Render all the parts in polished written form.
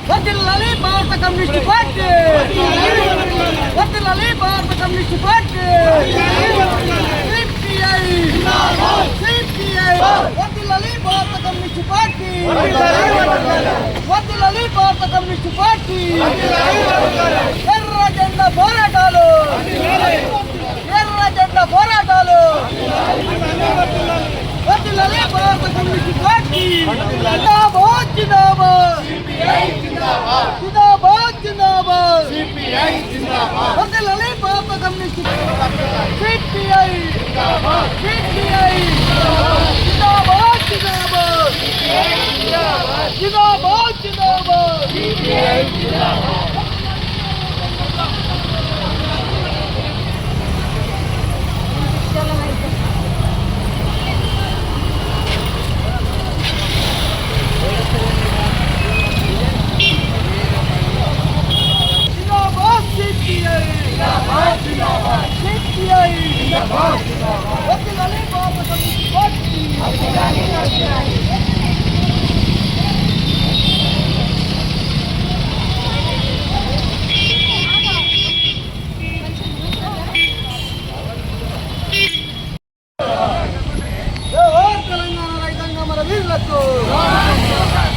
వర్ధిల్లాలి భారత communist party, వర్ధిల్లాలి భారత కమ్యూనిస్ట్ పార్టీ, సిపిఐ సిపిఐ, వర్ధిల్లాలి భారత కమ్యూనిస్ట్ పార్టీ, వర్ధిల్లాలి భారత కమ్యూనిస్ట్ పార్టీ. ఎర్ర జెండా పోరాటాలు, ఎర్ర జెండా పోరాటాలు, వర్ధిల్లాలి భారత కమ్యూనిస్ట్ పార్టీ. జిందాబాద్ జిందాబాద్ జిందాబాద్ జిందాబాద్ వర్ధిల్లాలి భారత కమ్యూనిస్ట్ సిపిఐ సిపిఐ. జిందాబాద్ జిందాబాద్ జిందాబాద్ జిందాబాద్.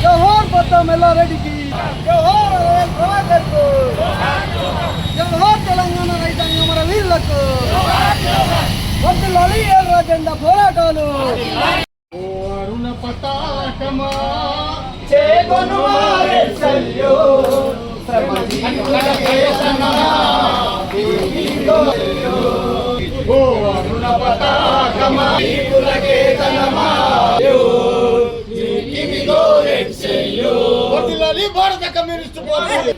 జోహార్ బొత్తం ఎల్లారెడ్డికి, జోహార్ ప్రభాకర్కు, జోహార్ తెలంగాణ రైతాంగ మన వీరులకు. వర్ధిల్లాలి ఎర్ర జెండా పోరాటాలు. అరుణ పతాకమా చేకొను వారెసల్యో ఓ అరుణ పతాకమా వర్ధిల్లాలి భారత కమ్యూనిస్ట్ పార్టీ,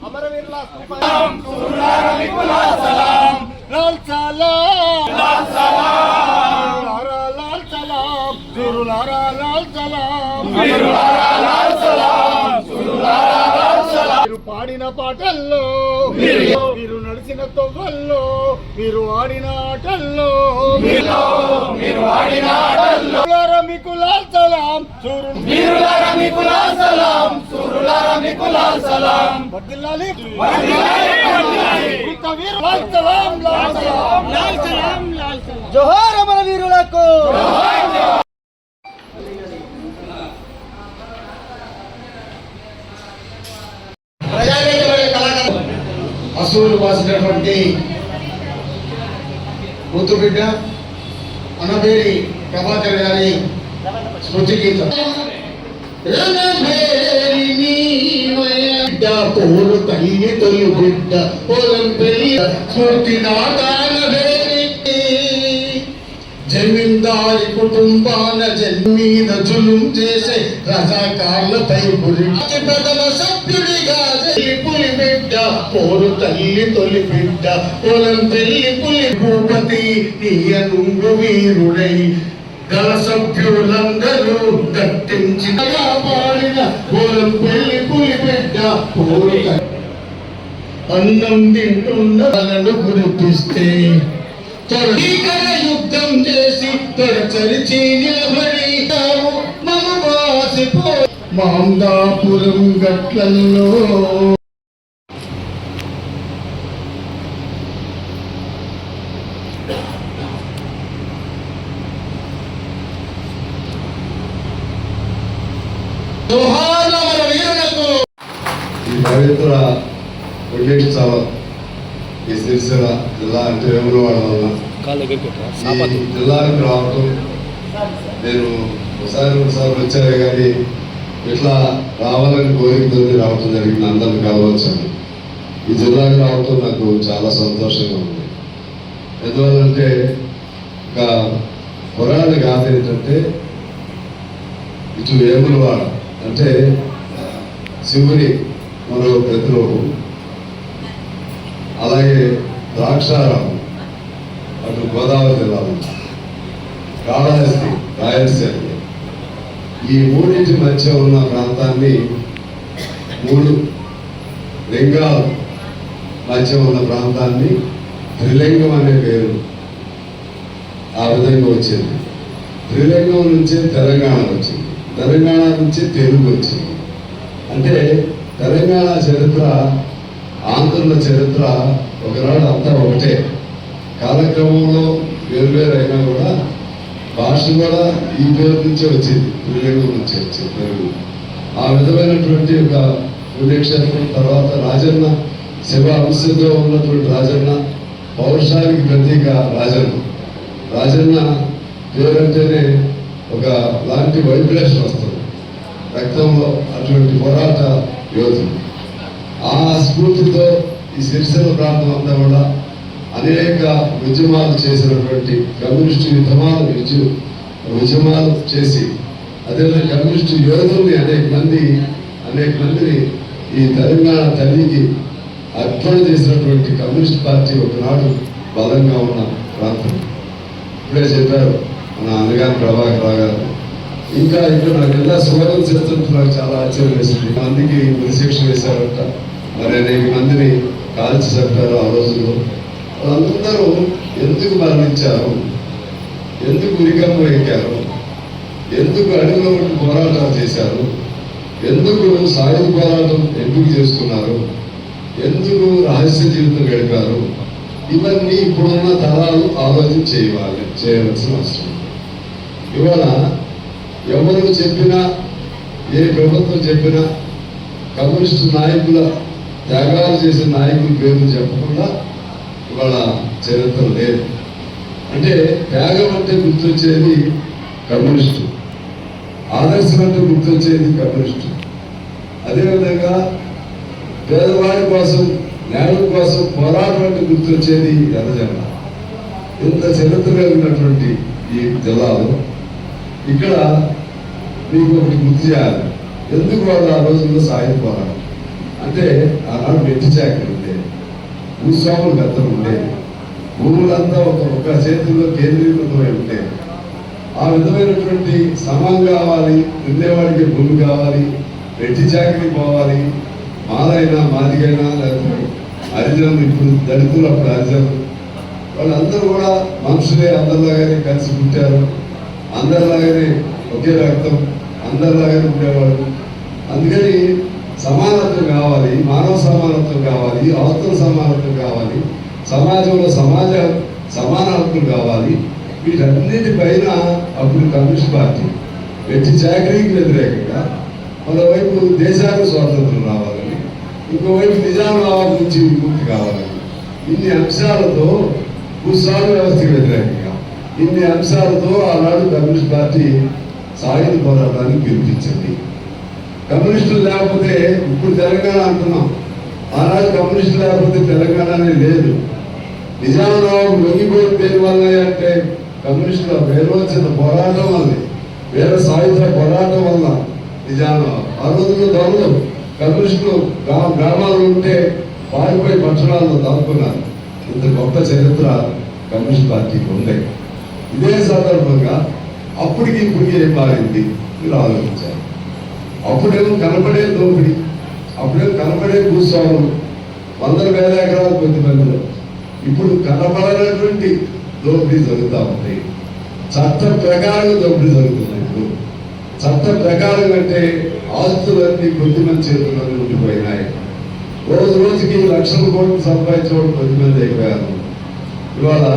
అమరవీరుల సలాం, లాల్ సలాం, లాల్ సలాం, లాల్ సలాం, జురులారా లాల్ సలాం, జురులారా లాల్ సలాం, జురులారా లాల్ సలాం. మీరు పాడిన పాటల్లో, మీరు నడిచిన తొవ్వల్లో, మీరు ఆడిన ఆటల్లో, మీరు ఆడిన ఆటల్లో మీకు లాల్ సలాం, వీరులారా మీకు లాల్ సలాం, సూరులారా మీకు లాల్ సలాం. వర్ధిల్లాలి వీరు లాల్ సలాం, లాల్ సలాం, లాల్ సలాం, లాల్ సలాం. జోహార్ అమర వీరులకు. అసూలు బాసినటువంటి ముద్దుబిడ్డ అనబేరి ప్రభాకర్ గారి స్మృతి గీతం. పోరు తల్లి తొలి బిడ్డ పొలం పెళ్ళి స్మృతి జమీందారి కుటుంబాన జన్మీద జులుం చేసే రజాకార్లపై గురి ప్రథమ సభ్యుడిగా పులి బిడ్డ పోరు తల్లి తొలి బిడ్డ పొలం పెళ్లి పులి భూపతి తీయనుంగు వీరుడై గల సభ్యులందరూ దట్టించి పాడిన పొలం పెళ్లి పులి బిడ్డ పోరు అన్నం తింటున్న వాళ్ళను గురిపిస్తే యుద్ధం చేసి తొలచరిచి నిలబడితాము మమ వాసిపో మాందాపురం గట్లల్లో. ఈ పవిత్ర పుణ్యోత్సవ ఈ సిరిసిల్ల జిల్లా అంటే వేములవాడ వల్ల ఈ జిల్లానికి రావటం నేను ఒకసారి వచ్చారే కానీ ఇట్లా రావాలని కోరికతో రావటం జరిగింది. అందరిని కలవచ్చాను. ఈ జిల్లాకి రావటం నాకు చాలా సంతోషంగా ఉంది. ఎందువల్లంటే ఒక పురాణ గాథ ఏంటంటే ఇటు వేములవాడ అంటే శివుని మరో ప్రతిరూపం, అలాగే ద్రాక్షారామం అటు గోదావరి జిల్లాలో, కాళహస్తి రాయలసీమ, ఈ మూడింటి మధ్య ఉన్న ప్రాంతాన్ని, మూడు లింగాల మధ్య ఉన్న ప్రాంతాన్ని త్రిలింగం అనే పేరు ఆ విధంగా వచ్చింది. త్రిలింగం నుంచి తెలంగాణ వచ్చింది, తెలంగాణ నుంచి తెలుగు వచ్చింది. చరిత్ర, ఆంధ్రుల చరిత్ర ఒకనాడు అంతా ఒకటే. కాలక్రమంలో వేరువేరు అయినా కూడా భాష కూడా ఈ పేరు నుంచే వచ్చింది, తెలుగు నుంచి వచ్చింది తెలుగు. ఆ విధమైనటువంటి ఒక పుణ్యక్షేత్రం. తర్వాత రాజన్న శివ అంశంతో ఉన్నటువంటి రాజన్న, పౌరుషానికి ప్రతీక రాజన్న. రాజన్న పేరంటేనే ఒక లాంటి వైబ్రేషన్ వస్తుంది రక్తంలో, అటువంటి పోరాట యోధుడు. ఆ స్ఫూర్తితో ఈ సిరిసిల్ల ప్రాంతం అంతా కూడా అనేక ఉద్యమాలు చేసినటువంటి కమ్యూనిస్టు ఉద్యమాలు చేసి, అదే కమ్యూనిస్టు యోధుల్ని అనేక మందిని ఈ తెలంగాణ తల్లికి అర్పణ చేసినటువంటి కమ్యూనిస్ట్ పార్టీ ఒకనాడు బలంగా ఉన్న ప్రాంతం. ఇప్పుడే చెప్పారు మన అనగాని ప్రభాకర్ రావు గారు. ఇంకా ఇక్కడ నాకు ఎలా స్లోగన్ చేస్తుంటే నాకు చాలా ఆశ్చర్యం వేసింది. మందికి ఉరిశిక్ష వేశారట, మరి అనేక మందిని కాల్చి చెప్పారు ఆ రోజుల్లో. వాళ్ళందరూ ఎందుకు మరణించారు, ఎందుకు ఉరికమ్మ ఎక్కారు, ఎందుకు అడవిలో ఉండి పోరాటాలు చేశారు, ఎందుకు సాయుధ పోరాటం ఎందుకు చేసుకున్నారు, ఎందుకు రహస్య జీవితం గడిపారు, ఇవన్నీ ఇప్పుడున్న తరాలు ఆలోచన చేయవలసిన అవసరం. ఇవాళ ఎవరు చెప్పినా, ఏ ప్రభుత్వం చెప్పినా కమ్యూనిస్టు నాయకుల త్యాగాలు చేసిన నాయకుల పేర్లు చెప్పకుండా ఇవాళ చరిత్ర లేదు. అంటే త్యాగం అంటే గుర్తొచ్చేది కమ్యూనిస్టు, ఆదర్శం అంటే గుర్తొచ్చేది కమ్యూనిస్టు. అదేవిధంగా పేదవాడి కోసం, న్యాయం కోసం పోరాటం అంటే గుర్తొచ్చేది ఎర్రజెండ. ఇంత చరిత్ర కలిగినటువంటి ఈ జిల్లాలో ఇక్కడ మీకు ఒకటి గుర్తు చేయాలి. ఎందుకు వాళ్ళు ఆ రోజుల్లో సాయుధ పోరాటం అంటే, ఆనాడు వెట్టి చాకరీ ఉండేది, భూస్వాములు పెద్దలు ఉండేది, భూములంతా ఒక చేతుల్లో కేంద్రీకృతమై ఉండేది. ఆ విధమైనటువంటి సమం కావాలి, ఉండేవాడికి భూమి కావాలి, వెట్టి చాకరీ పోవాలి, మాదైనా మాదిగైనా లేకపోతే హరిజనులు, ఇప్పుడు దళితులు అప్పుడు హరిజనులు, వాళ్ళందరూ కూడా మనుషులే, అందరిలాగానే కలిసి పుట్టారు, అందరిలాగానే ఒకే రక్తం, అందరిలాగానే ఉండేవాళ్ళు. అందుకని సమానత్వం కావాలి, మానవ సమానత్వం కావాలి, అవతల సమానత్వం కావాలి, సమాజంలో సమాన హక్కులు కావాలి. వీటన్నిటిపైన అప్పుడు కమ్యూనిస్ట్ పార్టీ వెట్టి చాకరీకి వ్యతిరేకంగా, మరోవైపు దేశానికి స్వాతంత్రం రావాలని, ఇంకోవైపు నిజామాబాద్ నుంచి విముక్తి కావాలని, ఇన్ని అంశాలతో భూస్వామ్య వ్యవస్థకి వ్యతిరేకంగా, ఇన్ని అంశాలతో ఆనాడు కమ్యూనిస్ట్ పార్టీ సాయుధ పోరాటాన్ని పిలిపించింది. కమ్యూనిస్టులు లేకపోతే, ఇప్పుడు తెలంగాణ అంటున్నాం, ఆనాడు కమ్యూనిస్టులు లేకపోతే తెలంగాణనే లేదు. నిజామాబాద్ లొంగిపోయిన పేరు వల్ల అంటే కమ్యూనిస్టుల వేరువచ్చిన పోరాటం వల్ల, వేరే సాయుధ పోరాటం వల్ల నిజామాబాద్. ఆ రోజుల్లో దొరలు కమ్యూనిస్టులు గ్రామాలు ఉంటే పారిపోయి పట్టణాల్లో దాక్కున్నారు. ఇంత గొప్ప చరిత్ర కమ్యూనిస్ట్ పార్టీకి ఉండే. ఇదే సందర్భంగా అప్పటికి ఇప్పటికి ఏం మారింది మీరు ఆలోచించారు. అప్పుడేమో కనపడే దోపిడి, అప్పుడేమో కనపడే భూస్వాములు, వందల వేల ఎకరాలు కొద్ది మందిలో. ఇప్పుడు కనపడనటువంటి దోపిడీ జరుగుతూ ఉంటాయి. చట్ట ప్రకారం దోపిడీ జరుగుతున్నాయి. ఇప్పుడు చట్ట ప్రకారం అంటే ఆస్తులన్నీ కొద్ది మంది చేతుల్లో ఉండిపోయినాయి. రోజు రోజుకి లక్షల కోట్లు సంపాదించడం కొద్ది మంది అయిపోయారు. ఇవాళ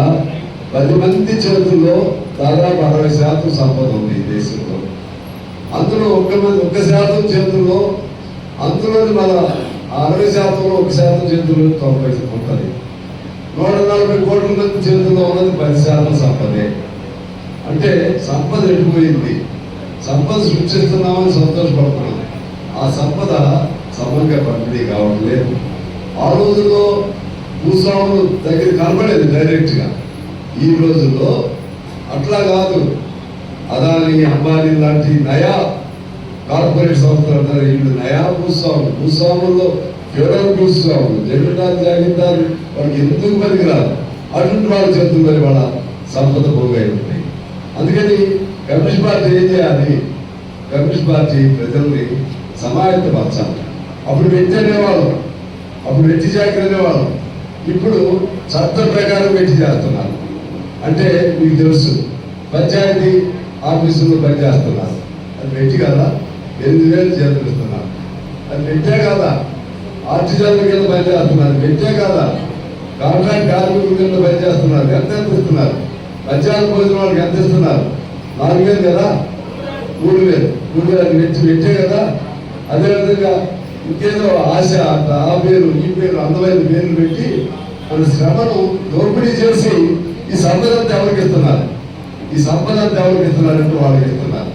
10 మంది చేతుల్లో దాదాపు 60% సంపద ఉంది ఈ దేశంలో. అందులో 1% చేతుల్లో, అందులోని మన 60%లో 1% చేతుల్లో 90 ఉంటుంది. 140 కోట్ల మంది చేతుల్లో ఉన్నది 10% సంపదే. అంటే సంపద ఎడిపోయింది. సంపద సృష్టిస్తున్నామని సంతోషపడుతున్నాం, ఆ సంపద సమంగా పంపిణీ కావట్లేదు. ఆ రోజుల్లో భూస్వాములు దగ్గర కనపడేది డైరెక్ట్గా. ఈ రోజుల్లో అట్లా కాదు. అదాని, అంబానీ లాంటి నయా కార్పొరేట్ సంస్థలు అంటారు, వీళ్ళు నయా భూస్వాముల్లో ఫెడరల్ భూస్వాములు, జమీందారు జాగీర్దారు వాళ్ళకి ఎందుకు పనికిరాదు, అటువంటి వాళ్ళ చేతుల్లో వాళ్ళ సంపద పోగై ఉంటాయి. అందుకని కమ్యూనిస్ట్ పార్టీ ఏం చేయాలి? కమ్యూనిస్ట్ పార్టీ ప్రజల్ని సమాయత్తపరచాలి. అప్పుడు వెట్టి అనేవాళ్ళం, అప్పుడు వెట్టి చాకరీ అనేవాళ్ళం. ఇప్పుడు చట్ట ప్రకారం వెట్టి చేస్తున్నారు. అంటే మీకు తెలుసు, పంచాయతీ ఆఫీసుల్లో పనిచేస్తున్నారు, అది వెట్టి కదా. 8,000 జీతం ఇస్తున్నారు, అది వెట్టే కదా. ఆర్టిజన్ల కింద పనిచేస్తున్నారు, పెట్టే కాదా కాంట్రాక్ట్ కార్మికుల కింద పనిచేస్తున్నారు, ఎంత ఇస్తున్నారు? మధ్యాహ్నం భోజనం వాళ్ళకి ఎంత ఇస్తున్నారు? 4,000 కదా, 3,000 అది పెట్టే కదా. అదేవిధంగా ఇంకేదో ఆశ, ఆ పేరు ఈ పేరు అందమైన పేర్లు పెట్టి మన శ్రమను దోపిడీ చేసి ఈ సంపదంతా ఎవరికి ఇస్తున్నారు? ఈ సంపదంతా ఎవరికి ఇస్తున్నారంటే వాళ్ళకి ఇస్తున్నారు.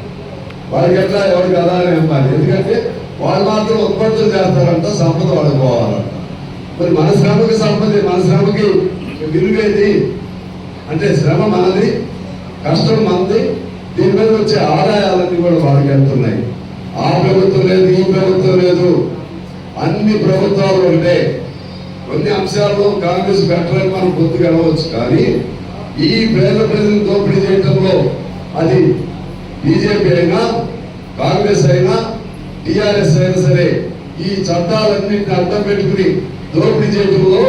వాళ్ళకి ఎట్లా ఎవరికి అలా అని అమ్మాలి, ఎందుకంటే వాళ్ళు మాత్రం ఉత్పత్తులు చేస్తారంట, సంపద వాళ్ళకి పోవాలంట. మరి మన శ్రమకి సంపద, మన శ్రమకి విలువేది అంటే శ్రమ మనది, కష్టం మనది, దీని మీద వచ్చే ఆదాయాలన్నీ కూడా వాళ్ళకి వెళ్తున్నాయి. ఆ ప్రభుత్వం లేదు, ఈ ప్రభుత్వం లేదు, అన్ని ప్రభుత్వాలు ఒకటే. కొన్ని అంశాల్లో కాంగ్రెస్ పెట్టడానికి మనం పొద్దుగా వెళ్ళవచ్చు, కానీ ఈ పేద ప్రజలను దోపిడీ చేయడంలో అది బీజేపీ అయినా కాంగ్రెస్ అయినా టిఆర్ఎస్ అయినా సరే ఈ చట్టాలన్నింటినీ అడ్డం పెట్టుకుని దోపిడీ చేయడంలో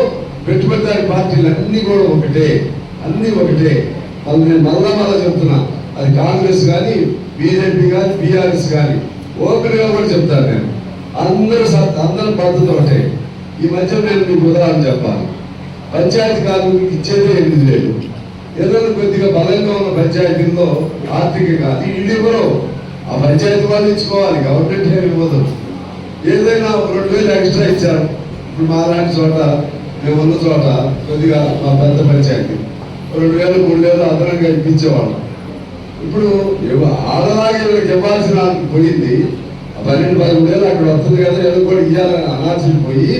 పెట్టుబడిదారి పార్టీలు అన్ని కూడా ఒకటే, అన్ని ఒకటే. నేను మళ్ళా చెప్తున్నా, అది కాంగ్రెస్ కానీ బీజేపీ కానీ బీఆర్ఎస్ కానీ ఓపెన్ గా కూడా చెప్తాను నేను, అందరి పద్ధతి ఒకటే. ఈ మధ్య నేను మీకు ఉదాహరణ చెప్పాలి. పంచాయతీ కార్మికులకు ఇచ్చేదే 8,000. ఏదైనా కొద్దిగా బలంగా ఉన్న పంచాయతీల్లో ఆర్థికంగా ఇది కూడా ఆ పంచాయతీ వాళ్ళు ఇచ్చుకోవాలి, గవర్నమెంట్ ఏమి ఇవ్వదు. ఏదైనా 2,000 ఎక్స్ట్రా ఇచ్చారు. ఇప్పుడు మా లాంటి చోట, మేము ఉన్న చోట కొద్దిగా మా పెద్ద పంచాయతీ 2,000 3,000 అదనంగా ఇప్పించేవాళ్ళం. ఇప్పుడు ఆడలాగే వీళ్ళకి ఇవ్వాల్సిన పోయింది. 12-13,000 అక్కడ వస్తుంది కదా, ఏదో కూడా ఇవ్వాలని అనాల్సి పోయి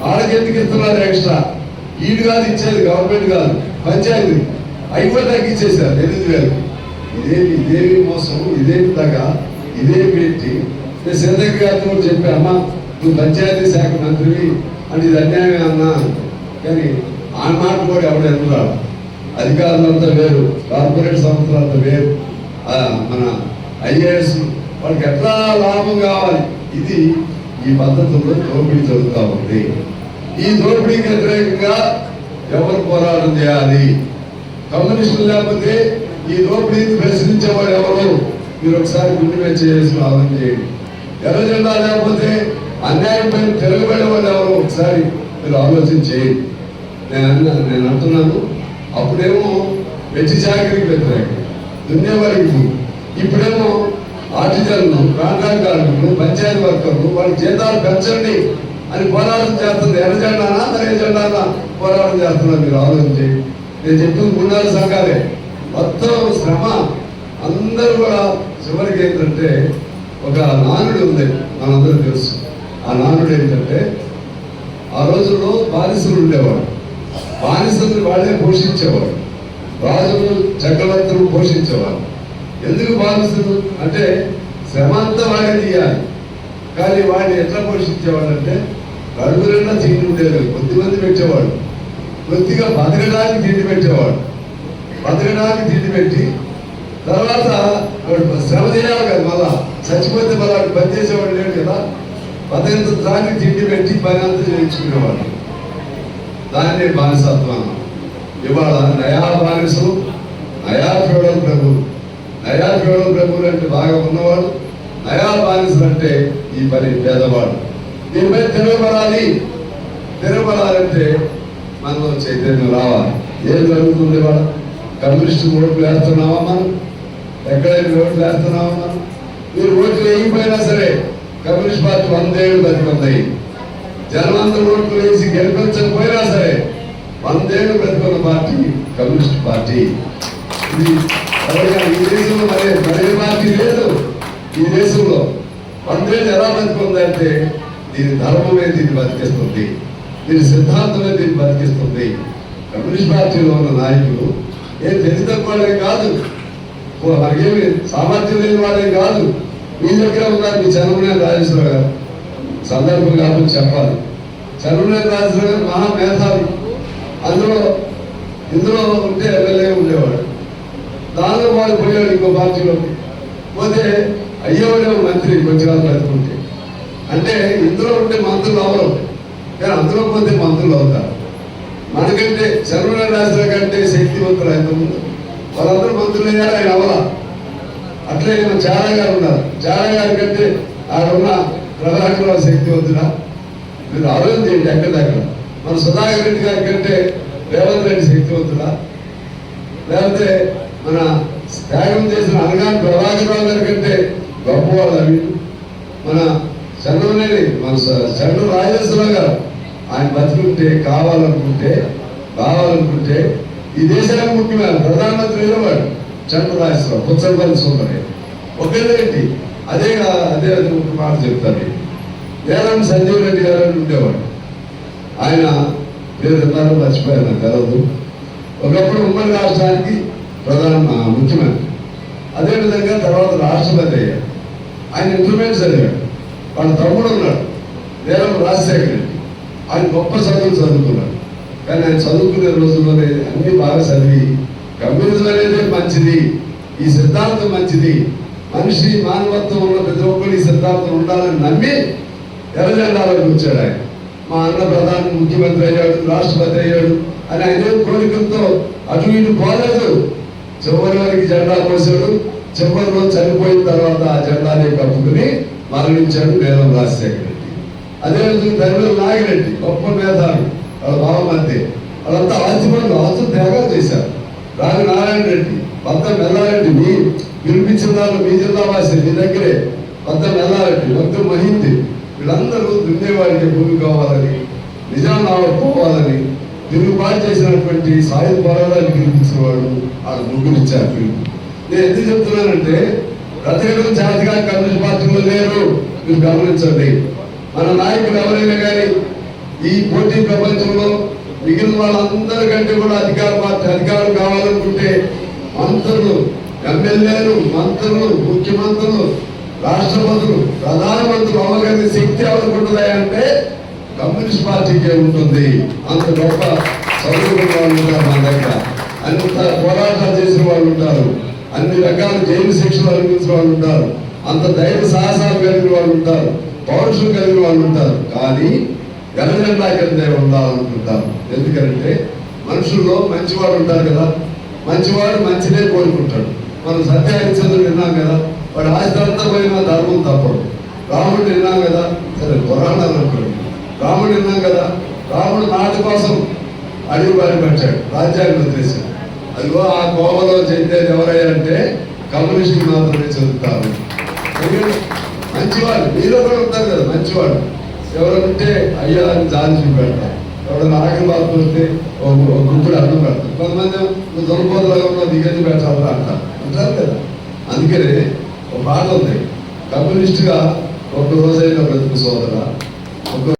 ఆడకి ఎందుకు ఇస్తున్నారు ఎక్స్ట్రా? ఈడు కాదు ఇచ్చేది, గవర్నమెంట్ కాదు, పంచాయతీ. అవి కూడా తగ్గించేశారు 8,000. ఇదేమి మోసం, ఇదేమి తగ్గ, ఇదేమి పెట్టి. నేను సిందగి గారితో కూడా చెప్పా, అమ్మా నువ్వు పంచాయతీ శాఖ మంత్రివి అంటే ఇది అన్యాయమే అన్నా. కానీ ఆ మాట కూడా ఎవడు ఎదురాడు. అధికారులంతా వేరు, కార్పొరేట్ సంస్థలంతా వేరు, మన ఐఏఎస్ వాళ్ళకి ఎట్లా లాభం కావాలి. ఇది ఈ పద్ధతుల్లో దోపిడీ జరుగుతూ ఉంది. ఈ దోపిడీకి వ్యతిరేకంగా ఎవరు పోరాటం చేయాలి? కమ్యూనిస్టులు లేకపోతే ఈ దోపిడీని ప్రశ్నించేవాడు ఎవరు? మీరు ఒకసారి గుండె మీద చేసిన ఆలోచన చేయండి. ఎర్ర జెండా లేకపోతే అన్యాయం పైన తిరగబడేవాడు ఎవరు? ఒకసారి మీరు ఆలోచన చేయండి. నేను అంటున్నాను, అప్పుడేమో వెచ్చి చాకరికి వ్యతిరేకం, దున్నేవారికి. ఇప్పుడేమో ఆర్టిజన్లు, కాంట్రాక్ట్ కార్మికులు, పంచాయతీ వర్కర్లు వాళ్ళ జీతాలు పెంచండి అని పోరాటం చేస్తుంది. ఎర్ర జెండానా మరి జెండానా పోరాటం చేస్తున్నారు. మీరు ఆలోచన చేయండి. నేను చెప్పింది 3-4 సంఘాలే, మొత్తం శ్రమ అందరూ కూడా. చివరికి ఏంటంటే ఒక నానుడు ఉంది, మనందరూ తెలుసు. ఆ నానుడు ఏంటంటే, ఆ రోజుల్లో బానిసలు ఉండేవాడు, బానిసలు వాళ్ళే పోషించేవాడు, రాజులు చక్రవర్తులు పోషించేవాడు. ఎందుకు బానిసలు అంటే శ్రమ అంతా వాడే తీయాలి. కానీ వాడిని ఎట్లా పోషించేవాడు అంటే నలుగురైనా తిండి ఉండేది, కొద్దిమంది పెట్టేవాడు. కొద్దిగా బతకడానికి తిండి పెట్టేవాడు, బతకడానికి తిండి పెట్టి తర్వాత శ్రమ చేయాలి కదా, మళ్ళా చచ్చిపోతే మళ్ళీ పని చేసేవాడు లేడు కదా. బతకంత దానికి తిండి పెట్టి పని అంతా చేయించుకునేవాడు. దాన్ని బానిసత్వం. ఇవాళ నయా బానిసలు, నయా ఫెడరల్ ప్రభువులు. నయా ఫెడరల్ ప్రభువులు అంటే బాగా ఉన్నవాడు, నయా బానిసలు అంటే ఈ పని పేదవాడు. దీనిపై తిరగబడాలంటే మనలో చైతన్యం రావాలి. ఏం జరుగుతుంది? వాళ్ళ కమ్యూనిస్టు ఓట్లు వేస్తున్నావా మనం? ఎక్కడైనా ఓట్లు వేస్తున్నావా మనం? మీరు ఓట్లు వేయకపోయినా సరే కమ్యూనిస్ట్ పార్టీ 100 ఏళ్ళు బతికొంది. జనమందరూ ఓట్లు వేసి గెలిపించకపోయినా సరే 100 ఏళ్ళు బతికొన్న పార్టీ కమ్యూనిస్ట్ పార్టీ. ఇది ఈ దేశంలో మరే పార్టీ లేదు. ఈ దేశంలో 100 ఏళ్ళు ఎలా బతికొంది అంటే దీని ధర్మమే దీన్ని బతికిస్తుంది, దీని సిద్ధాంతమే దీన్ని బతికిస్తుంది. కమ్యూనిస్ట్ పార్టీలో ఉన్న నాయకులు ఏం తెలిసి తక్కువ వాళ్ళే కాదు, మనకేమి సామర్థ్యం లేని వాళ్ళే కాదు. మీ దగ్గర ఉన్నారు మీ చంద్రబాబు రాజేశ్వర గారు. సందర్భం కాబట్టి చెప్పాలి. చంద్రబాబు రాజేశ్వర గారు మహామేధావి. ఇందులో ఉంటే ఎమ్మెల్యే ఉండేవాడు. దానిలో వాళ్ళు పోయాడు ఇంకో పార్టీలోకి. పోతే అయ్యేవాడేమో మంత్రి కొంచెం బతుకుంటే. అంటే ఇందులో ఉంటే మంత్రులు అవరు, కానీ అందులో పోతే మంత్రులు అవుతారు. మనకంటే చంద్రబాబు రాజేశ్వర కంటే శక్తివంతులు ఆయన ముందు వాళ్ళందరూ మంత్రులు అయ్యారు, ఆయన అవలా. అట్లే చారా గారు ఉన్నారు. చారా గారి కంటే ఆడున్న ప్రభాకర్ శక్తివంతుడా? మీరు ఆలోచన చేయండి. ఎక్కడెక్కడ మన సుధాకర్ రెడ్డి గారి కంటే రేవంత్ రెడ్డి శక్తివంతుడా, లేకపోతే మన త్యాగం చేసిన అనగాని ప్రభాకర్ రావు గారి కంటే గొప్పవాళ్ళు వీళ్ళు, మన చంద్రనేని మన చంద్ర రాజేశ్వరరావు గారు ఆయన బతుకుంటే కావాలనుకుంటే ఈ దేశానికి ముఖ్యమైన ప్రధానమంత్రి వాడు చంద్ర రాజేశ్వరరావు పుచ్చలపల్లి సోమరే ఒకళ్ళేంటి అదే ఒక మాట చెప్తాను. ఏరం సంజీవ్ రెడ్డి గారు అని ఉండేవాడు. ఆయన పేరు ఎన్నారో మర్చిపోయారు, నాకు తెలవదు. ఒకప్పుడు ఉమ్మడి రాష్ట్రానికి ముఖ్యమంత్రి, అదేవిధంగా తర్వాత రాష్ట్రపతి అయ్యాడు. ఆయన ఇంటర్మీడియట్ చదివాడు. వాళ్ళ తమ్ముడు ఉన్నాడు నేరం రాజశేఖర రెడ్డి, ఆయన గొప్ప చదువుకున్నాడు. కానీ ఆయన చదువుకునే రోజుల్లోనే అన్ని బాగా చదివి కమ్యూనిజం అనేది మంచిది, ఈ సిద్ధాంతం మంచిది, మనిషి మానవత్వం ఉన్న ప్రతి ఒక్కరు ఈ సిద్ధాంతం ఉండాలని నమ్మి ఎర్రజెండాలోకి వచ్చాడు. ఆయన మా అన్న ప్రధాన ముఖ్యమంత్రి అయ్యాడు, రాష్ట్రపతి అయ్యాడు అని ఆయన కోరికలతో అటు ఇటు పోలేదు. చివరి వరకు జెండా పోసాడు. చివరిలో చనిపోయిన తర్వాత ఆ జెండాని కప్పుకుని మరణించాడు నేరం రాజశేఖర రెడ్డి. అదేవిధంగా ధర్మేల నాగిరెడ్డి గొప్ప మేధావి, వాళ్ళ బావమధ్య వాళ్ళంతా ఆస్తి త్యాగాలు చేశారు. రాజు నారాయణ రెడ్డి, మొత్తం మెల్లారెడ్డి, మీ పిలిపించిన వాళ్ళు మీ జిల్లా వాసి, మీ దగ్గరే మొత్తం మెల్లారెడ్డి, మొత్తం మహింది, వీళ్ళందరూ దున్నేవాడికి భూమి కావాలని, నిజామాబాద్ పోవాలని తిరుగుబాటు చేసినటువంటి సాయుధ పోరాటాన్ని పిలిపించిన వాడు వాళ్ళ ముగ్గురు ఇచ్చారు పిలుపు. నేను ఎందుకు చెప్తున్నానంటే ప్రత్యేకం జాతిగా కమ్యూనిస్ట్ పార్టీలో లేరు. మీరు గమనించండి, మన నాయకులు ఎవరైనా కానీ ఈ పోటీ ప్రపంచంలో మిగిలిన వాళ్ళందరికంటే కూడా అధికారం కావాలనుకుంటే మంత్రులు, ఎమ్మెల్యేలు, మంత్రులు, ముఖ్యమంత్రులు, రాష్ట్రపతులు, ప్రధానమంత్రులు అవ్వగలిగే శక్తి ఎవరుకుంటుందంటే కమ్యూనిస్ట్ పార్టీకే ఉంటుంది. అంత గొప్ప చదువుకున్న వాళ్ళు ఉంటారు మన దగ్గర, అంత పోరాటాలు చేసిన వాళ్ళు ఉంటారు, అన్ని రకాల జైలు శిక్షలు అనుభవించిన వాళ్ళు ఉంటారు, అంత ధైర్య సాహసాలు కలిగిన వాళ్ళు ఉంటారు, పౌరుషం కలిగిన వాళ్ళు ఉంటారు. కానీ ఎర్రజెండా కింద ఉండాలనుకుంటారు. ఎందుకంటే మనుషుల్లో మంచివాడు ఉంటారు కదా, మంచివాడు మంచిదే కోరుకుంటాడు. మనం సత్యహరిశ్చంద్రుడు విన్నాం కదా, వాడు ఆస్తంతా పోయిన ధర్మం తప్పడు. రాముడు విన్నాం కదా, సరే పురాణాలు అనుకోండి, రాముడు విన్నాం కదా, రాముడు నాటి కోసం అడిగి బారి పెట్టాడు, రాజ్యాన్ని వదిలేశాడు. అదిగో ఆ కోవలో చెందేది ఎవరయ్యంటే కమ్యూనిస్టులు మాత్రమే చదువుతారు. మంచివాడు మీలో కూడా ఉంటారు కదా, మంచివాడు ఎవరంటే అయ్యా అని జాలి చూపెడతారు. ఎవరైనా ఆకలి బాధ వస్తే గుప్పుడు అన్నం పెడతారు. కొంతమంది దొరపోతలాగా ఉన్న దిగని పెట్టాలని అంటారు కదా. అందుకనే ఒక పాట ఉంది, కమ్యూనిస్టుగా ఒక్క రోజైనా బ్రతుకు సోదరా,